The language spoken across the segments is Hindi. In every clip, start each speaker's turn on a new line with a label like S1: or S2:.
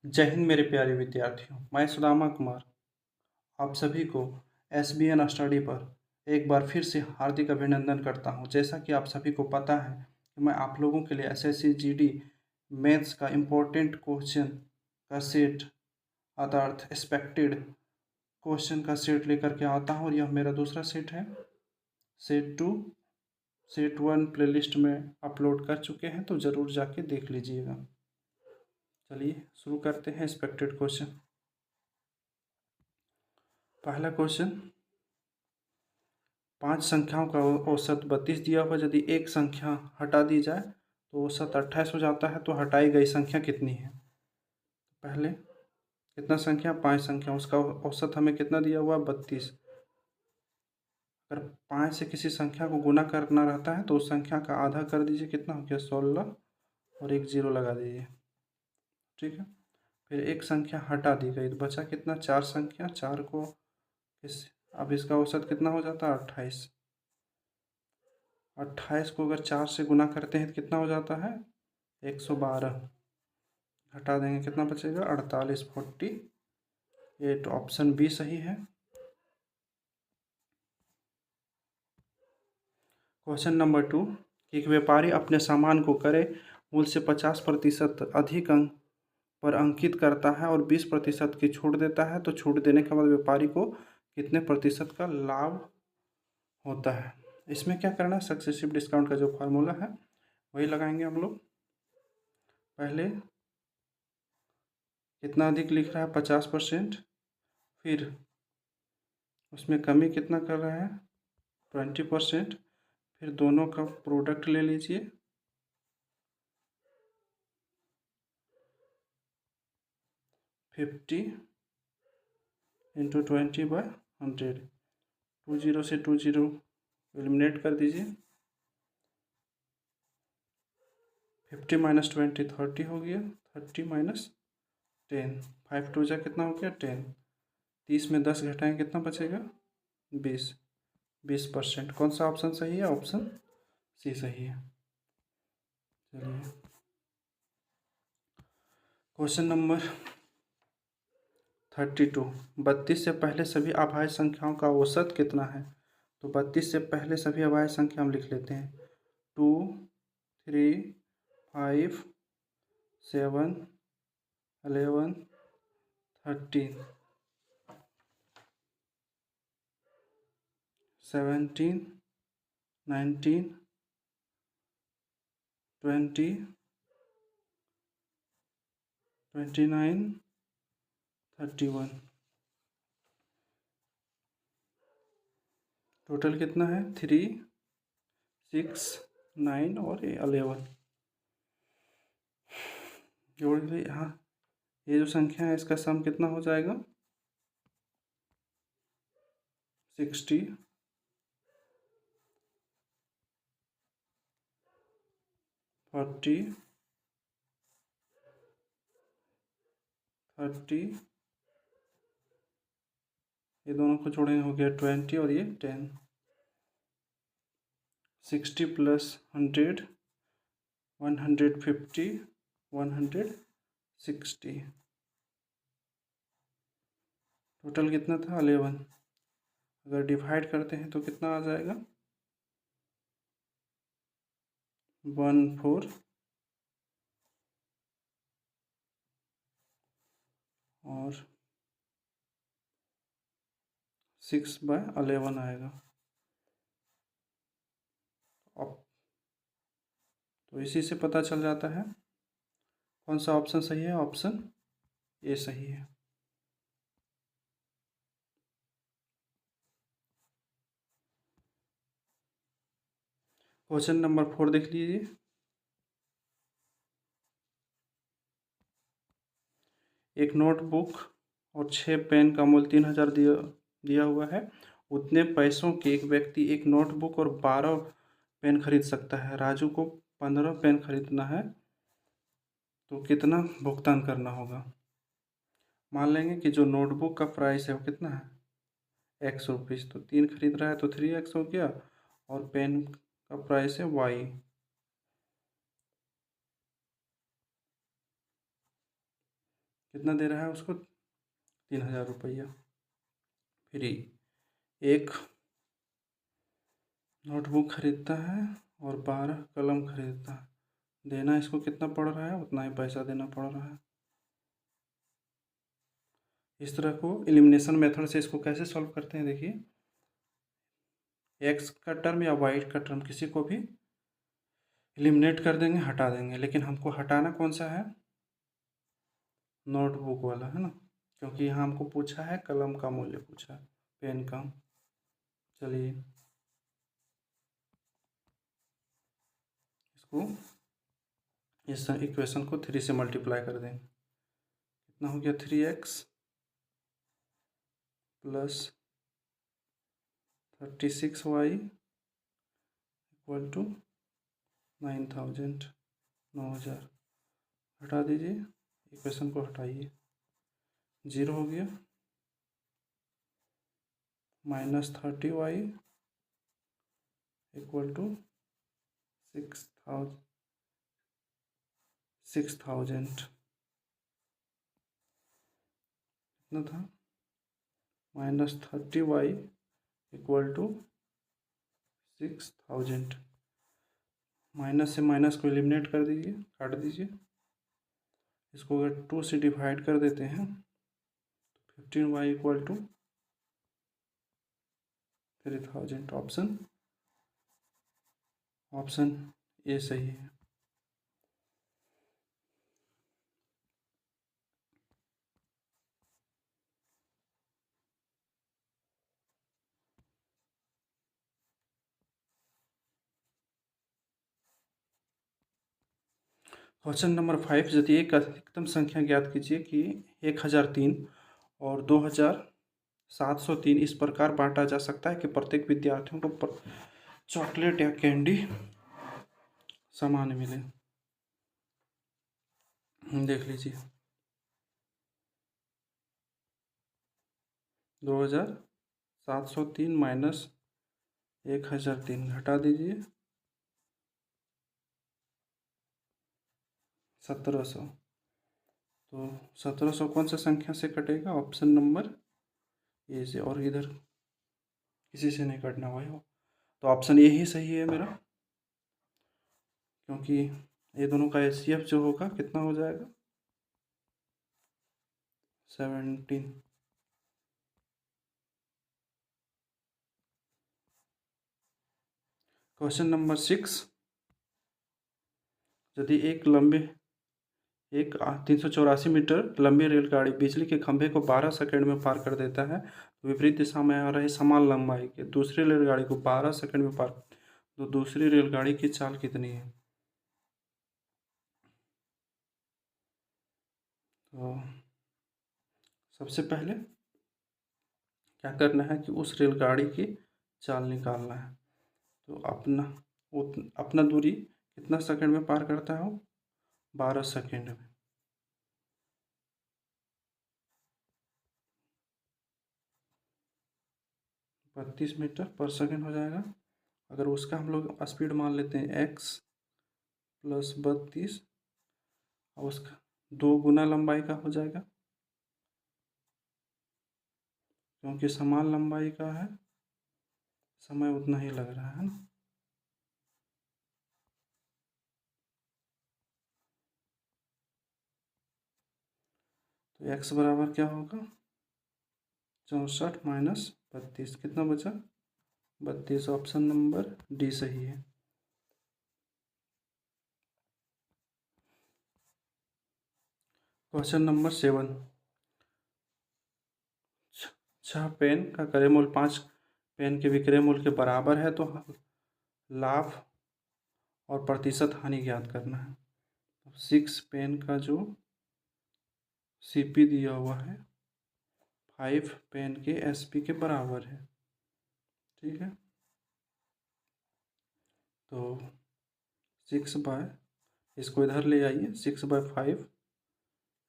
S1: जय हिंद मेरे प्यारे विद्यार्थियों। मैं सुदामा कुमार आप सभी को SBN स्टडी पर एक बार फिर से हार्दिक अभिनंदन करता हूं। जैसा कि आप सभी को पता है कि मैं आप लोगों के लिए SSC GD मैथ्स का इम्पोर्टेंट क्वेश्चन का सेट अर्थात एक्सपेक्टेड क्वेश्चन का सेट लेकर के आता हूं और यह मेरा दूसरा सेट है। सेट 1 प्लेलिस्ट में अपलोड कर चुके हैं, तो ज़रूर जाके देख लीजिएगा। चलिए शुरू करते हैं एक्सपेक्टेड क्वेश्चन। पहला क्वेश्चन, 5 संख्याओं का औसत 32 दिया हुआ। यदि एक संख्या हटा दी जाए तो औसत 28 हो जाता है, तो हटाई गई संख्या कितनी है? पहले कितना संख्या? 5 संख्या, उसका औसत हमें कितना दिया हुआ? 32। अगर 5 से किसी संख्या को गुना करना रहता है तो उस संख्या का आधा कर दीजिए, कितना हो गया? 16 और एक जीरो लगा दीजिए। ठीक है, फिर एक संख्या हटा दी गई तो बचा कितना? 4 संख्या। 4 को अब इसका औसत कितना हो जाता है? 28। 28 को अगर 4 से गुना करते हैं तो कितना हो जाता है? 112। हटा देंगे, कितना बचेगा? 48, 48। ऑप्शन बी सही है। क्वेश्चन नंबर 2, एक व्यापारी अपने सामान को क्रय मूल्य से 50% अधिक अंक पर अंकित करता है और 20% की छूट देता है, तो छूट देने के बाद व्यापारी को कितने प्रतिशत का लाभ होता है? इसमें क्या करना है? सक्सेसिव डिस्काउंट का जो फार्मूला है वही लगाएंगे हम लोग। पहले कितना अधिक लिख रहा है? 50%। फिर उसमें कमी कितना कर रहा है? 20%। फिर दोनों का प्रोडक्ट ले लीजिए, 50 इंटू 20/100। 20 से 20 एलिमिनेट कर दीजिए। 50 माइनस 20 30 हो गया। 30 माइनस 10, 5 टू जा कितना हो गया? 10। 30 में 10 घटाएं, कितना बचेगा? 20। 20%। कौन सा ऑप्शन सही है? ऑप्शन सी सही है। चलिए क्वेश्चन नंबर 32, 32 से पहले सभी अभाज्य संख्याओं का औसत कितना है? तो 32 से पहले सभी अभाज्य संख्या हम लिख लेते हैं। 2, 3, 5, 7, 11, 13, 17, 19, 20, 29, 31। टोटल कितना है? 3, 6, 9 और 11। जोड़ लीजिए। यहाँ ये जो संख्या है इसका सम कितना हो जाएगा? 60, 40, 30, ये दोनों को जोड़ेंगे हो गया 20 और ये 10। 60 प्लस 100, 150, 160। टोटल कितना था? 11। अगर डिवाइड करते हैं तो कितना आ जाएगा? 14 और 6/11 आएगा। अब तो इसी से पता चल जाता है कौन सा ऑप्शन सही है। ऑप्शन ए सही है। क्वेश्चन नंबर 4 देख लीजिए। एक नोटबुक और 6 पेन का मूल्य 3000 दिया हुआ है। उतने पैसों के एक व्यक्ति एक नोटबुक और 12 पेन खरीद सकता है। राजू को 15 पेन खरीदना है, तो कितना भुगतान करना होगा? मान लेंगे कि जो नोटबुक का प्राइस है वो कितना है? ₹100। तो 3 खरीद रहा है तो 3x हो गया, और पेन का प्राइस है y। कितना दे रहा है उसको? 3000 रुपया फ्री। एक नोटबुक खरीदता है और 12 कलम खरीदता है, देना इसको कितना पड़ रहा है? उतना ही पैसा देना पड़ रहा है। इस तरह को एलिमिनेशन मेथड से इसको कैसे सॉल्व करते हैं, देखिए एक्स का टर्म या वाई का टर्म किसी को भी एलिमिनेट कर देंगे, हटा देंगे, लेकिन हमको हटाना कौन सा है? नोटबुक वाला है ना, क्योंकि यहाँ हमको पूछा है कलम का मूल्य पूछा है, पेन का। चलिए इसको इस इक्वेशन को 3 से मल्टीप्लाई कर देंगे, कितना हो गया? 3x plus 36y equal to 9000, 9000। हटा दीजिए, इक्वेशन को हटाइए, 0 हो गया, -30y इक्वल टू 6000 कितना था? -30y equal to 6000। माइनस से माइनस को एलिमिनेट कर दीजिए, काट दीजिए। इसको अगर 2 से डिवाइड कर देते हैं तो 15y equal to 3000। Option A सही है। क्वेश्चन नंबर 5, यदि एक अधिकतम संख्या ज्ञात कीजिए कि 1003 और 2703 इस प्रकार बांटा जा सकता है कि प्रत्येक विद्यार्थियों को चॉकलेट या कैंडी समान मिले। देख लीजिए, 2703 माइनस 1003 घटा दीजिए, 1700। तो 1700 कौन सा संख्या से कटेगा? ऑप्शन नंबर ए से, और इधर किसी से नहीं कटना भाई हो। तो ऑप्शन ए ही सही है मेरा, क्योंकि ये दोनों का एचसीएफ जो होगा कितना हो जाएगा? 17। क्वेश्चन नंबर 6, यदि एक 384 मीटर लंबी रेलगाड़ी बिजली के खंभे को 12 सेकंड में पार कर देता है, तो विपरीत दिशा में आ रही समान लंबाई के दूसरी रेलगाड़ी को 12 सेकंड में पार, तो दूसरी रेलगाड़ी की चाल कितनी है? तो सबसे पहले क्या करना है कि उस रेलगाड़ी की चाल निकालना है। तो अपना दूरी कितना सेकंड में पार करता है वो? 12 सेकंड में। बत्तीस मीटर पर सेकंड हो जाएगा। अगर उसका हम लोग स्पीड मान लेते हैं x प्लस 32, और उसका 2 गुना लंबाई का हो जाएगा, क्योंकि समान लंबाई का है, समय उतना ही लग रहा है ना। तो x बराबर क्या होगा? 64 माइनस 32, कितना बचा? 32। ऑप्शन नंबर डी सही है। क्वेश्चन नंबर 7, 6 पेन का क्रय मूल्य 5 पेन के विक्रय मूल्य के बराबर है, तो लाभ और प्रतिशत हानि ज्ञात करना है। 6 पेन का जो सीपी दिया हुआ है 5 पेन के एसपी के बराबर है, ठीक है। तो 6/, इसको इधर ले आइए, 6/5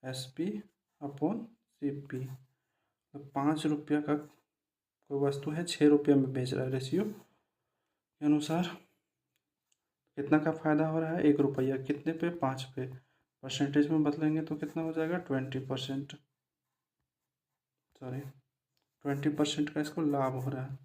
S1: SP अपॉन CP। तो 5 रुपया का कोई वस्तु है, 6 रुपये में बेच रहा है, रेशियो के अनुसार कितना का फ़ायदा हो रहा है? 1 रुपया। कितने पे? 5 पे। परसेंटेज में बदलेंगे तो कितना हो जाएगा 20%, सॉरी 20% का इसको लाभ हो रहा है।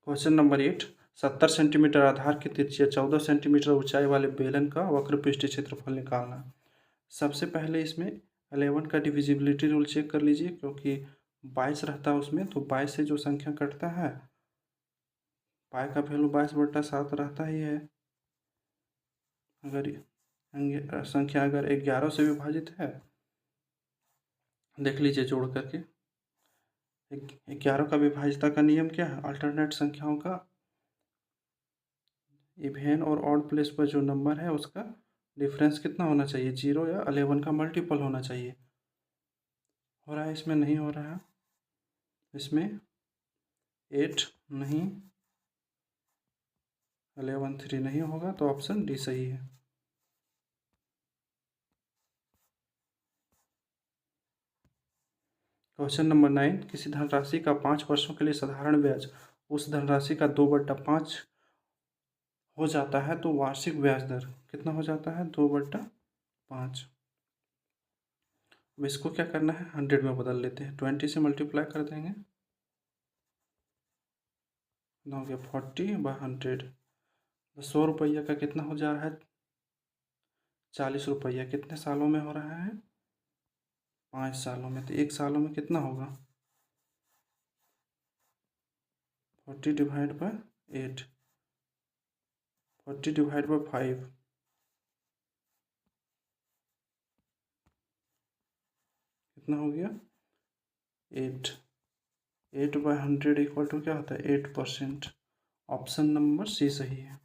S1: क्वेश्चन नंबर 8, 70 सेंटीमीटर आधार की त्रिज्या 14 सेंटीमीटर ऊंचाई वाले बेलन का वक्र पृष्ठीय क्षेत्रफल निकालना। सबसे पहले इसमें 11 का डिविजिबिलिटी रूल चेक कर लीजिए, क्योंकि 22 रहता है उसमें, तो 22 से जो संख्या कटता है, पाई का वैल्यू 22/7 रहता ही है। अगर संख्या अगर 11 से विभाजित है, देख लीजिए जोड़ करके, 11 का विभाज्यता का नियम क्या है, अल्टरनेट संख्याओं का इवेन और ऑड प्लेस पर जो नंबर है उसका डिफरेंस कितना होना चाहिए, 0 या 11 का मल्टीपल होना चाहिए। हो रहा है इसमें, नहीं हो रहा है इसमें, 8 नहीं, 11 3 नहीं होगा, तो ऑप्शन डी सही है। क्वेश्चन नंबर 9, किसी धनराशि का 5 वर्षों के लिए साधारण ब्याज उस धनराशि का 2/5 हो जाता है, तो वार्षिक ब्याज दर कितना हो जाता है, 2/5। अब इसको क्या करना है, 100 में बदल लेते हैं, 20 से मल्टीप्लाई कर देंगे, कितना हो गया 40/100। 100 रुपया का कितना हो जा रहा है, 40 रुपया। कितने सालों में हो रहा है, 5 सालों में। तो 1 सालों में कितना होगा, 40/8, 40/5, कितना हो गया 8। 8/100 इक्वल टू क्या होता है, 8%। ऑप्शन नंबर सी सही है।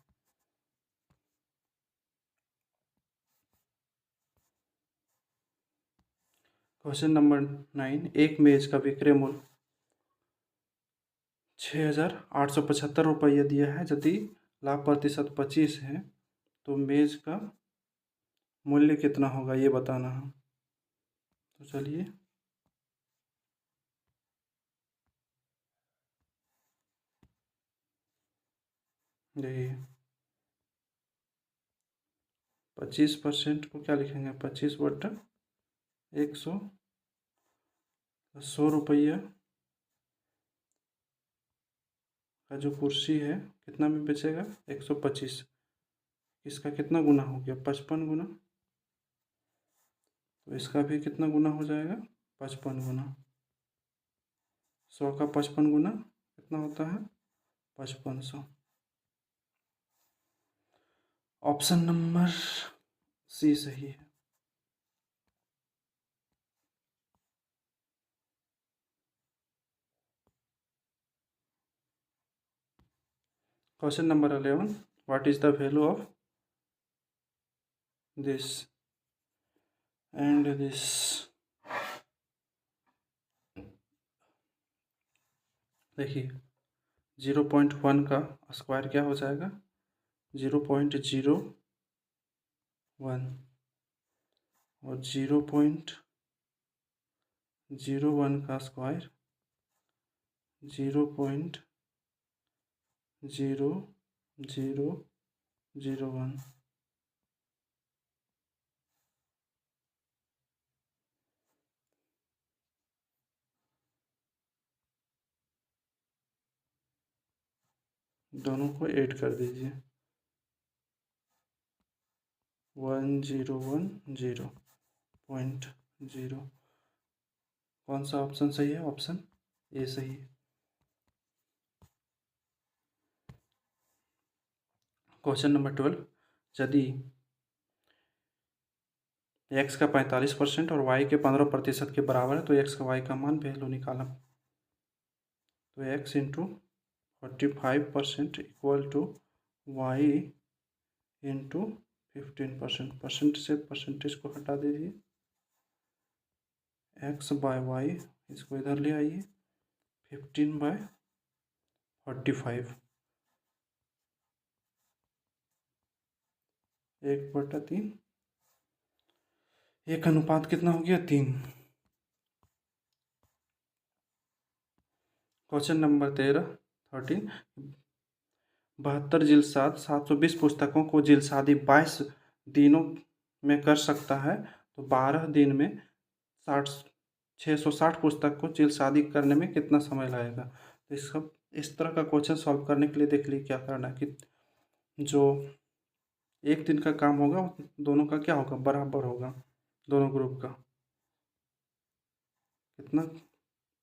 S1: क्वेश्चन नंबर 9, एक मेज का विक्रय मूल्य 6,875 दिया है, यदि लाभ प्रतिशत 25 है तो मेज का मूल्य कितना होगा, ये बताना है। तो चलिए, देखिए 25% को क्या लिखेंगे, 25/100, 100 रुपया का जो कुर्सी है कितना में बेचेगा, 125। इसका कितना गुना हो गया, 55 गुना, तो इसका भी कितना गुना हो जाएगा, 55 गुना। 100 का 55 गुना कितना होता है, 5500। ऑप्शन नंबर सी सही है। Question number 11, what is the value of this and this. देखिए 0.1 का स्क्वायर क्या हो जाएगा, 0.01, और 0.01 का स्क्वायर 0.0001। दोनों को ऐड कर दीजिए, 1010.0। कौन सा ऑप्शन सही है, ऑप्शन ए सही है। क्वेश्चन नंबर 12, यदि x का 45% और y के 15% के बराबर है, तो x का y का मान वैल्यू निकाला। तो x into 45% equal to y into 15%। Percent से परसेंटेज को हटा दीजिए, x/y इसको इधर ले आइए, 15/45। 1/3, 1 अनुपात कितना हो गया 3। क्वेश्चन नंबर 13 72 जिल्साद 720 पुस्तकों को जिल्सादी 22 दिनों में कर सकता है, तो 12 दिन में 660 पुस्तक को जिल्सादी करने में कितना समय लगेगा। तो इस तरह का क्वेश्चन सॉल्व करने के लिए देख लीजिए क्या करना है कि जो एक दिन का काम होगा दोनों का क्या होगा, बराबर होगा दोनों ग्रुप का। कितना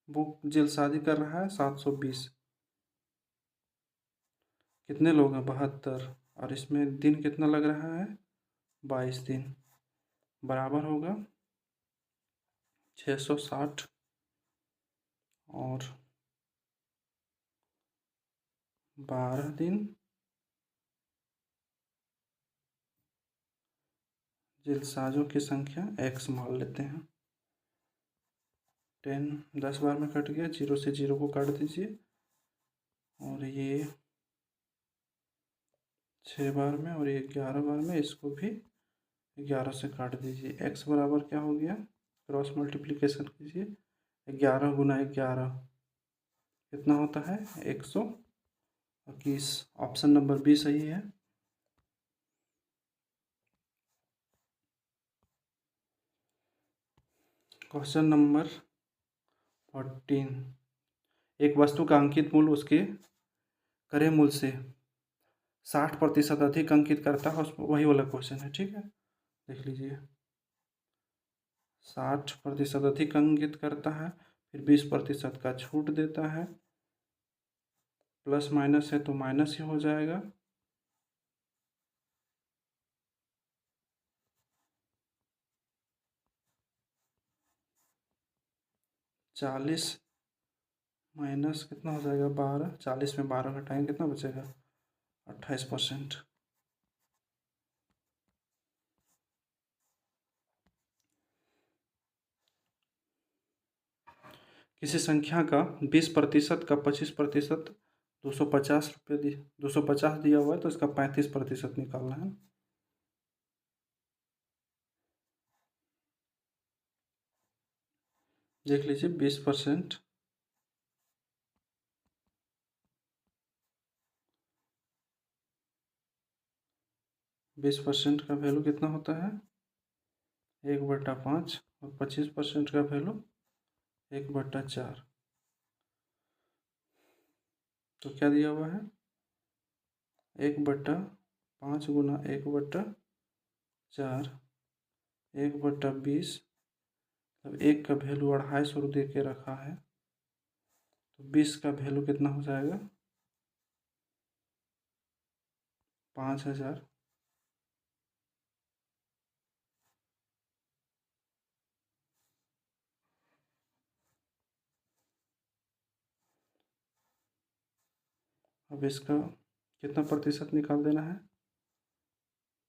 S1: बुक जिल्सादी कर रहा है 720, कितने लोग हैं 72, और इसमें दिन कितना लग रहा है 22 दिन, बराबर होगा 660 और 12 दिन जिल्साजों की संख्या x मान लेते हैं। 10 बार में कट गया, 0 से 0 को काट दीजिए, और ये 6 बार में, और ये 11 बार में, इसको भी 11 से काट दीजिए। x बराबर क्या हो गया, क्रॉस मल्टीप्लिकेशन कीजिए, 11 गुना 11 कितना होता है 121। ऑप्शन नंबर बी सही है। क्वेश्चन नंबर 14 एक वस्तु का अंकित मूल्य उसके क्रय मूल्य से 60% अधिक अंकित करता है, वही वाला क्वेश्चन है, ठीक है, देख लीजिए। 60% अधिक अंकित करता है, फिर 20% का छूट देता है, प्लस माइनस है तो माइनस ही हो जाएगा। चालीस माइनस कितना हो जाएगा 12, 40 में 12 घटाएंगे कितना बचेगा 28%। किसी संख्या का 20% का 25% 250 दिया हुआ है, तो इसका 35% निकालना है। देख लीजिए 20%, 20% का वैल्यू कितना होता है 1/5, और 25% का वैल्यू 1/4। तो क्या दिया हुआ है 1/5 गुना 1/4, 1/20, तो 1 का वैल्यू 250 दे के रखा है, तो 20 का वैल्यू कितना हो जाएगा 5000। अब इसका कितना प्रतिशत निकाल देना है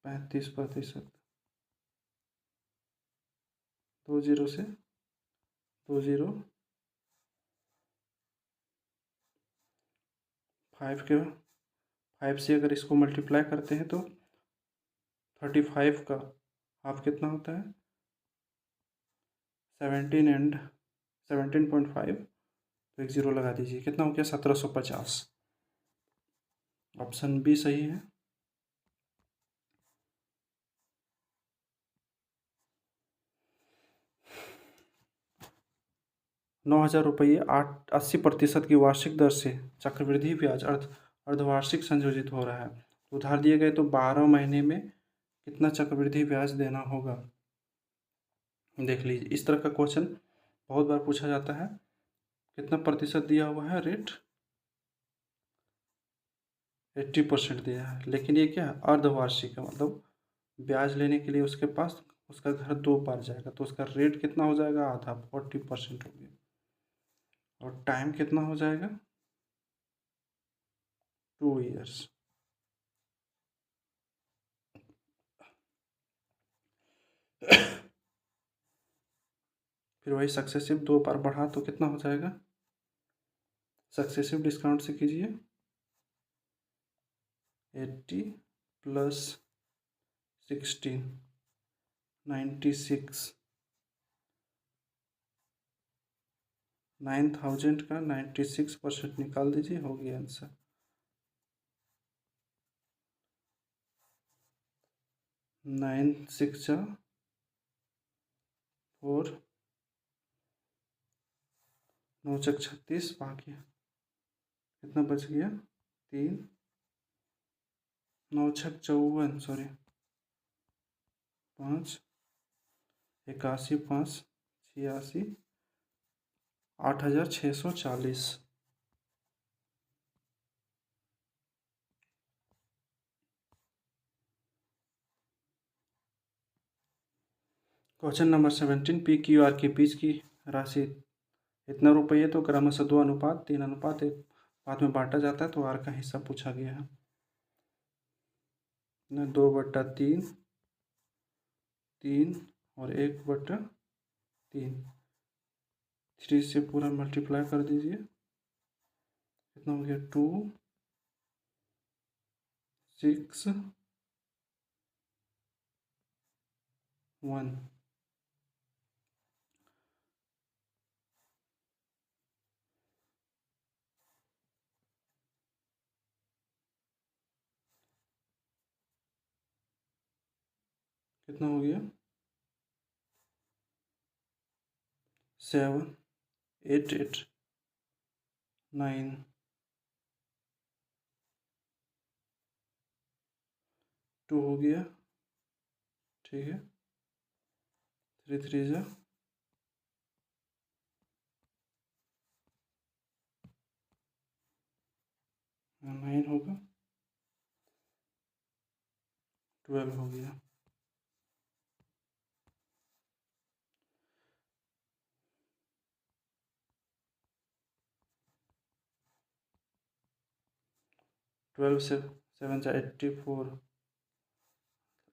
S1: 35%। 2 0 से 2 0, 5 से अगर इसको मल्टीप्लाई करते हैं तो 35 का हाफ कितना होता है 17 एंड 17.5, तो 1 0 लगा दीजिए, कितना हो गया 1750। ऑप्शन बी सही है। 9,000 रुपये 80% की वार्षिक दर से चक्रवृद्धि ब्याज अर्धवार्षिक संयोजित हो रहा है, तो उधार दिए गए तो 12 महीने में कितना चक्रवृद्धि ब्याज देना होगा। देख लीजिए इस तरह का क्वेश्चन बहुत बार पूछा जाता है। कितना प्रतिशत दिया हुआ है रेट 80% दिया है, लेकिन ये क्या है अर्धवार्षिक है, मतलब ब्याज लेने के लिए उसके पास उसका घर 2 बार जाएगा, तो उसका रेट कितना हो जाएगा आधा 40% हो गया, और टाइम कितना हो जाएगा 2 ईयर्स। फिर वही सक्सेसिव 2 बार बढ़ा तो कितना हो जाएगा, सक्सेसिव डिस्काउंट से कीजिए 80 प्लस 16, 96, 9000 का 96% निकाल दीजिए, हो गया आंसर। 9 6 4, 9 6 36, बाकी कितना बच गया? 3, 9 6 54, sorry 5, 81, 5 86, 8640। Question number 17, P Q R के बीच की राशि इतना रुपये तो क्रमशः 2:3:1 बाद में बांटा जाता है, तो आर का हिस्सा पूछा गया है ना। 2/3, 3 और 1/3, 3 से पूरा मल्टीप्लाई कर दीजिए, कितना हो गया? 2 6 1। कितना हो गया? 7 8 8 9, 2 हो गया, ठीक है। 3 3 जा 9 होगा, 12 हो गया। ट्वेल्व से 7 जा 84।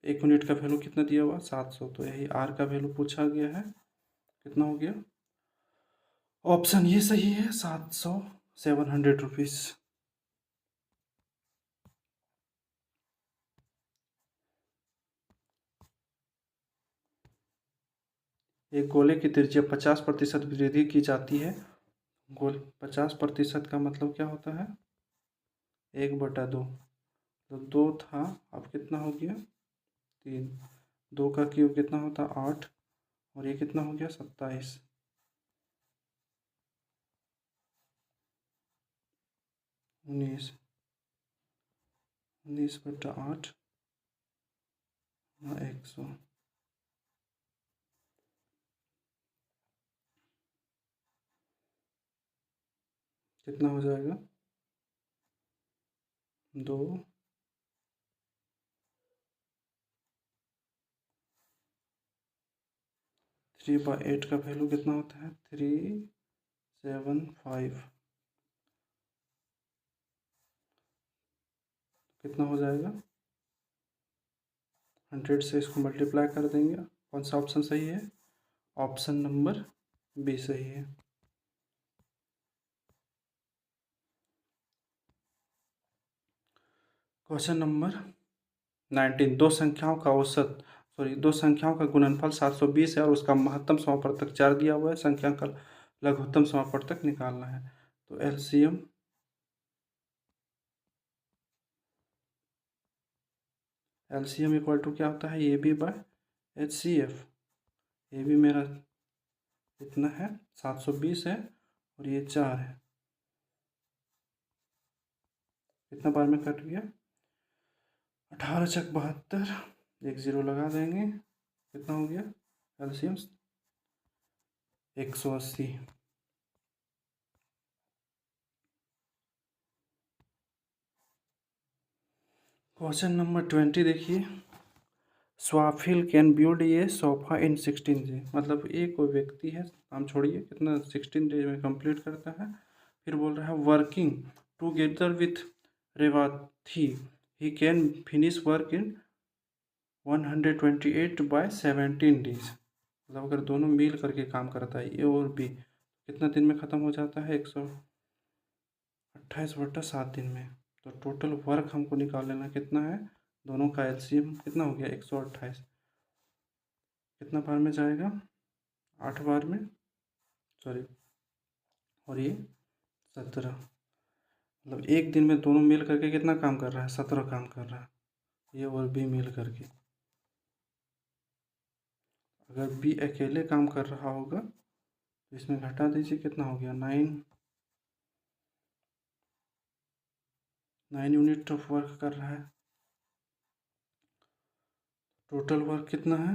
S1: 1 मिनट का वैल्यू कितना दिया हुआ? 700। तो यही आर का वैल्यू पूछा गया है, कितना हो गया? ऑप्शन ये सही है, 700, 700 रुपीज़। एक गोले की त्रिज्या 50% वृद्धि की जाती है। गोल 50% का मतलब क्या होता है? 1/2। तो 2 था, अब कितना हो गया? 3। 2 का क्यूब कितना होता? 8, और ये कितना हो गया? 27। 19, 19/8, 100। कितना हो जाएगा? 2, 3/8 का वैल्यू कितना होता है? 375। कितना हो जाएगा? 100 से इसको मल्टीप्लाई कर देंगे। कौन सा ऑप्शन सही है? ऑप्शन नंबर बी सही है। क्वेश्चन नंबर 19, दो संख्याओं का गुणनफल 720 है और उसका महत्तम समापवर्तक 4 दिया हुआ है। संख्या का लघुत्तम समापवर्तक निकालना है। तो एलसीएम इक्वल टू क्या होता है? A B by H C F. A B मेरा कितना है? 720 है, और ये 4 है। कितना बार में कट गया? 18 चक 72, 1 0 लगा देंगे, कितना हो गया? एलसीएम 180। क्वेश्चन नंबर 20 देखिए, स्वाफिल कैन बिल्ड ये सोफा इन 16 डेज। मतलब एक कोई व्यक्ति है, काम छोड़िए, कितना 16 डेज में कंप्लीट करता है। फिर बोल रहा है working together with Revathi he can finish work in 128/17 days. मतलब अगर दोनों मिल करके काम करता है, ए और बी, कितना दिन में ख़त्म हो जाता है? 128/7 दिन में। तो टोटल वर्क हमको निकाल लेना कितना है? दोनों का एलसीएम कितना हो गया 128, कितना बार में जाएगा 8 बार में, सॉरी, और ये 17, मतलब एक दिन में दोनों मिल करके कितना काम कर रहा है 17 काम कर रहा है, ये और बी मिल करके। अगर बी अकेले काम कर रहा होगा तो इसमें घटा दीजिए, कितना हो गया 9 यूनिट ऑफ वर्क कर रहा है। टोटल वर्क कितना है,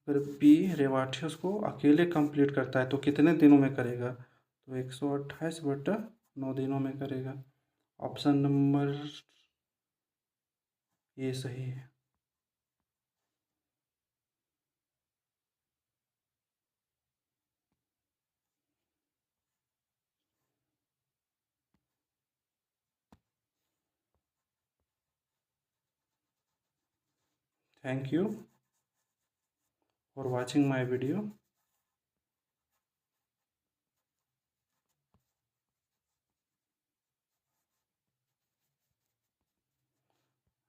S1: अगर बी रेवाठी उसको अकेले कंप्लीट करता है तो कितने दिनों में करेगा, तो 128/9 दिनों में करेगा। ऑप्शन नंबर ये सही है। Thank you for watching my video.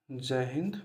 S1: जय हिंद।